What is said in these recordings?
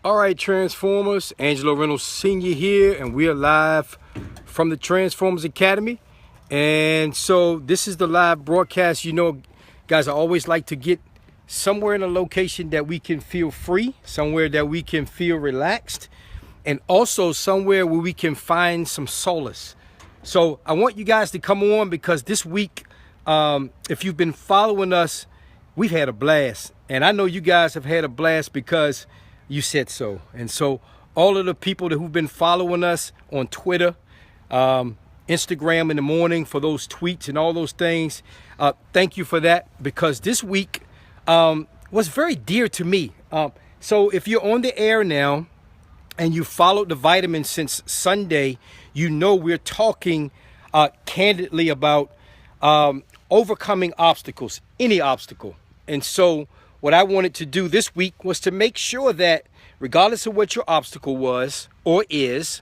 All right, Transformers, Angelo Reynolds Sr. here, and we are live from the Transformers Academy. And so this is the live broadcast. You know, guys, I always like to get somewhere in a location that we can feel free, somewhere that we can feel relaxed, and also somewhere where we can find some solace. So I want you guys to come on because this week, if you've been following us, we've had a blast. And I know you guys have had a blast because you said so. And so all of the people who've been following us on Twitter, Instagram in the morning for those tweets and all those things, thank you for that, because this week was very dear to me. So if you're on the air now and you followed the vitamin since Sunday, you know we're talking candidly about overcoming obstacles, any obstacle. And so what I wanted to do this week was to make sure that regardless of what your obstacle was or is,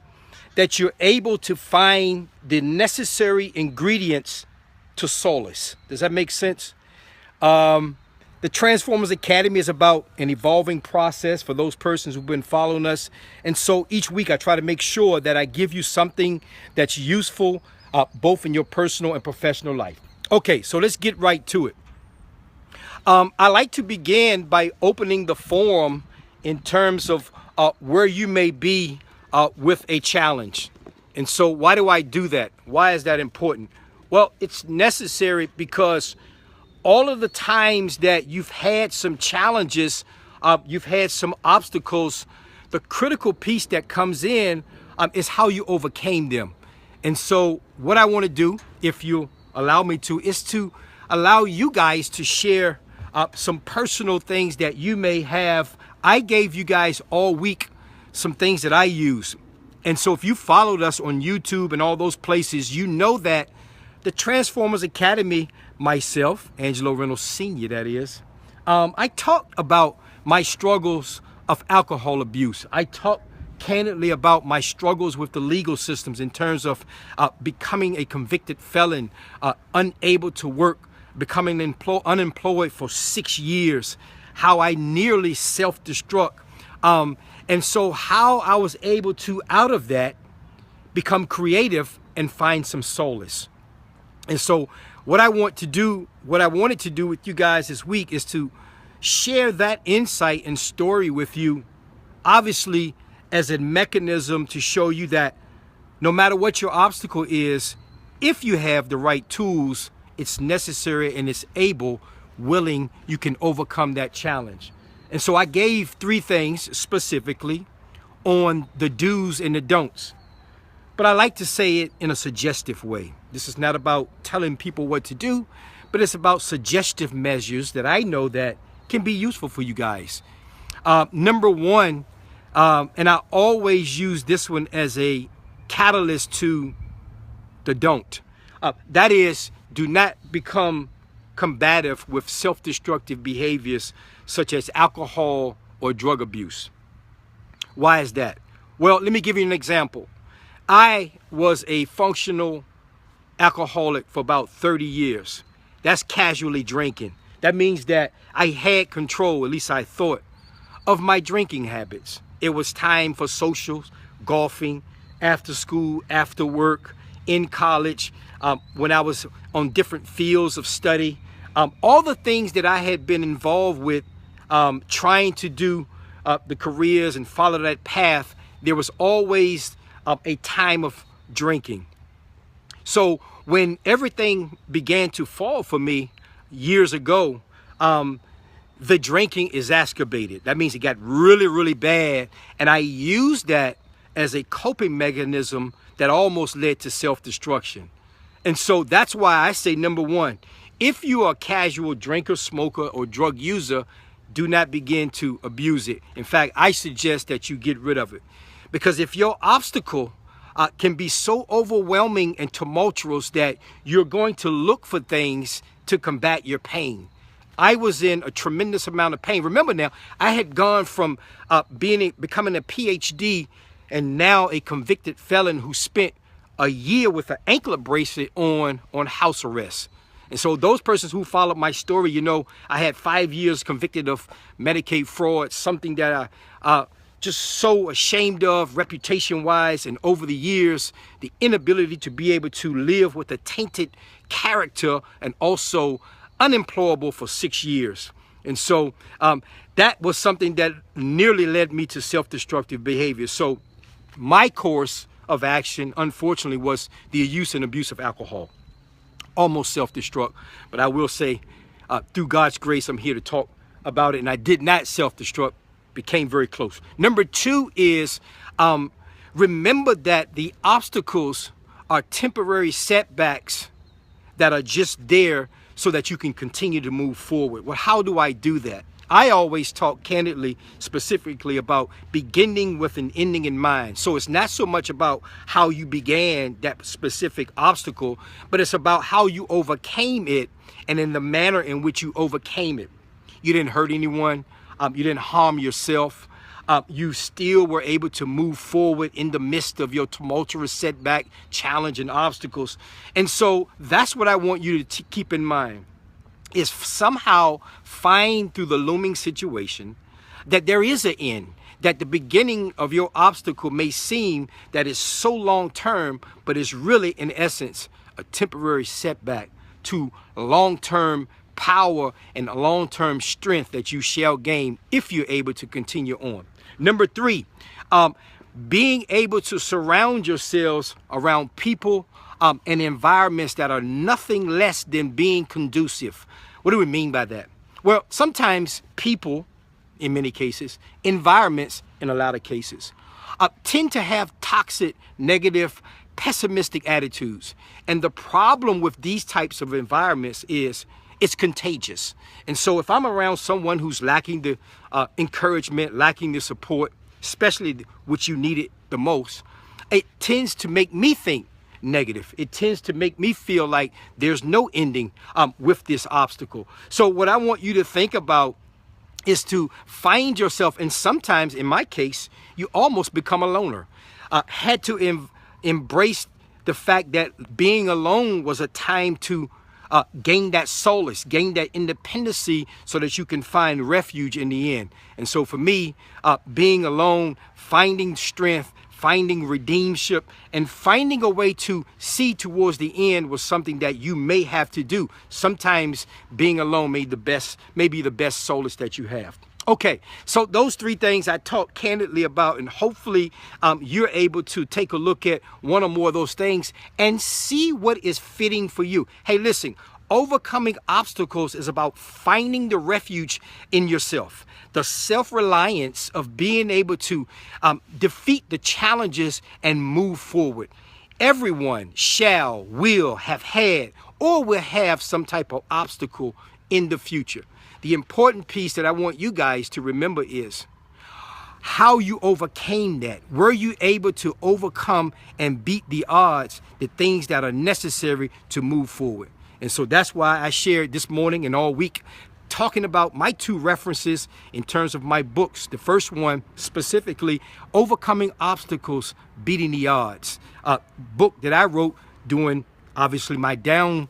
that you're able to find the necessary ingredients to solace. Does that make sense? The Transformers Academy is about an evolving process for those persons who've been following us. And so each week I try to make sure that I give you something that's useful both in your personal and professional life. Okay, so let's get right to it. I like to begin by opening the forum in terms of where you may be with a challenge. And so why do I do that? Why is that important? Well, it's necessary because all of the times that you've had some challenges, you've had some obstacles, the critical piece that comes in is how you overcame them. And so what I want to do, if you allow me to, is to allow you guys to share some personal things that you may have. I gave you guys all week some things that I use. And so if you followed us on YouTube and all those places, you know that the Transformers Academy, myself, Angelo Reynolds Sr., that is, I talked about my struggles of alcohol abuse. I talked candidly about my struggles with the legal systems in terms of becoming a convicted felon, unable to work, becoming unemployed for 6 years, how I nearly self-destruct. And so how I was able to, out of that, become creative and find some solace. And so what I wanted to do with you guys this week is to share that insight and story with you, obviously as a mechanism to show you that no matter what your obstacle is, if you have the right tools, it's necessary and it's willing, you can overcome that challenge. And so I gave 3 things specifically on the do's and the don'ts. But I like to say it in a suggestive way. This is not about telling people what to do, but it's about suggestive measures that I know that can be useful for you guys. Number 1, and I always use this one as a catalyst to the don't. That is, do not become combative with self-destructive behaviors such as alcohol or drug abuse. Why is that? Well, let me give you an example. I was a functional alcoholic for about 30 years. That's casually drinking. That means that I had control, at least I thought, of my drinking habits. It was time for socials, golfing, after school, after work, in college, when I was on different fields of study. All the things that I had been involved with, trying to do the careers and follow that path, there was always a time of drinking. So when everything began to fall for me years ago, the drinking exacerbated. That means it got really, really bad. And I used that as a coping mechanism that almost led to self-destruction. And so that's why I say, number 1, if you are a casual drinker, smoker, or drug user, do not begin to abuse it. In fact, I suggest that you get rid of it. Because if your obstacle can be so overwhelming and tumultuous that you're going to look for things to combat your pain. I was in a tremendous amount of pain. Remember now, I had gone from becoming a ph.D. and now a convicted felon who spent a year with an anklet bracelet on house arrest. And so those persons who followed my story, you know, I had 5 years convicted of Medicaid fraud, something that I just so ashamed of reputation-wise, and over the years, the inability to be able to live with a tainted character and also unemployable for 6 years. And so that was something that nearly led me to self-destructive behavior. So my course of action, unfortunately, was the use and abuse of alcohol. Almost self-destruct, but I will say, through God's grace, I'm here to talk about it, and I did not self-destruct, became very close. Number 2 is remember that the obstacles are temporary setbacks that are just there so that you can continue to move forward. Well, how do I do that? I always talk candidly, specifically about beginning with an ending in mind. So it's not so much about how you began that specific obstacle, but it's about how you overcame it and in the manner in which you overcame it. You didn't hurt anyone. You didn't harm yourself. You still were able to move forward in the midst of your tumultuous setback, challenge, and obstacles. And so that's what I want you to keep in mind, is somehow find through the looming situation that there is an end, that the beginning of your obstacle may seem that it's so long term, but it's really in essence a temporary setback to long-term power and long-term strength that you shall gain if you're able to continue on. Number 3, being able to surround yourselves around people and environments that are nothing less than being conducive. What do we mean by that? Well, sometimes people, in many cases, environments, in a lot of cases, tend to have toxic, negative, pessimistic attitudes. And the problem with these types of environments is it's contagious. And so if I'm around someone who's lacking the encouragement, lacking the support, especially which you need it the most, it tends to make me think negative. It tends to make me feel like there's no ending with this obstacle. So what I want you to think about is to find yourself, and sometimes in my case, you almost become a loner. Had to embrace the fact that being alone was a time to gain that solace, gain that independency so that you can find refuge in the end. And so for me, being alone, finding strength, finding redeemship, and finding a way to see towards the end was something that you may have to do. Sometimes being alone may be the best solace that you have. Okay, so those 3 things I talked candidly about, and hopefully you're able to take a look at one or more of those things and see what is fitting for you. Hey, listen, overcoming obstacles is about finding the refuge in yourself, the self-reliance of being able to defeat the challenges and move forward. Everyone will have had or will have some type of obstacle in the future. The important piece that I want you guys to remember is how you overcame that. Were you able to overcome and beat the odds, the things that are necessary to move forward? And so that's why I shared this morning and all week talking about my 2 references in terms of my books. The first one specifically, Overcoming Obstacles, Beating the Odds, a book that I wrote during obviously my down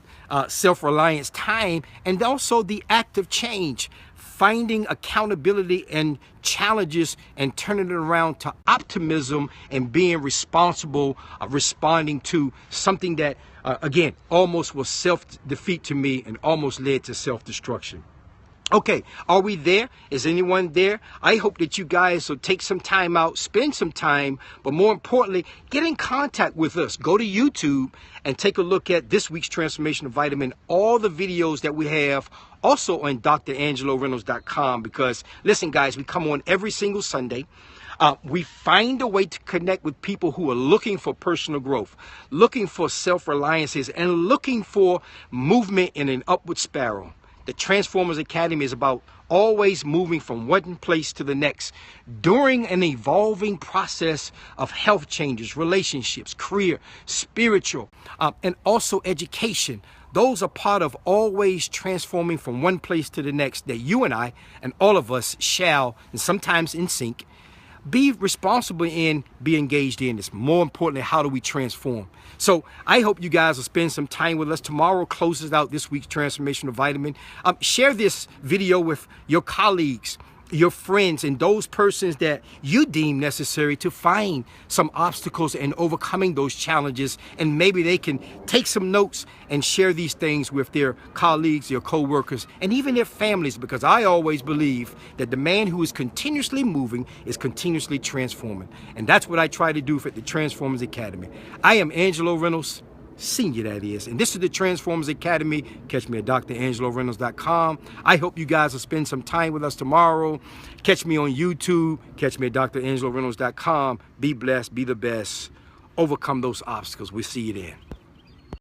self-reliance time, and also The Act of Change, finding accountability and challenges and turning it around to optimism and being responsible, responding to something that, again, almost was self-defeat to me and almost led to self-destruction. Okay, are we there? Is anyone there? I hope that you guys will take some time out, spend some time, but more importantly, get in contact with us. Go to YouTube and take a look at this week's Transformational Vitamin, all the videos that we have, also on DrAngeloReynolds.com, because listen, guys, we come on every single Sunday. We find a way to connect with people who are looking for personal growth, looking for self-reliances, and looking for movement in an upward spiral. The Transformers Academy is about always moving from one place to the next during an evolving process of health changes, relationships, career, spiritual, and also education. Those are part of always transforming from one place to the next that you and I and all of us shall, and sometimes in sync, be responsible in, be engaged in. It's more importantly, how do we transform? So I hope you guys will spend some time with us. Tomorrow closes out this week's Transformational Vitamin. Share this video with your colleagues, your friends and those persons that you deem necessary to find some obstacles and overcoming those challenges, and maybe they can take some notes and share these things with their colleagues, their co-workers, and even their families, because I always believe that the man who is continuously moving is continuously transforming, and that's what I try to do at the Transformers Academy. I am Angelo Reynolds, Senior, that is, and this is the Transformers Academy. Catch me at DrAngeloReynolds.com. I hope you guys will spend some time with us tomorrow. Catch me on YouTube. Catch me at DrAngeloReynolds.com. Be blessed, be the best, overcome those obstacles. We'll see you then.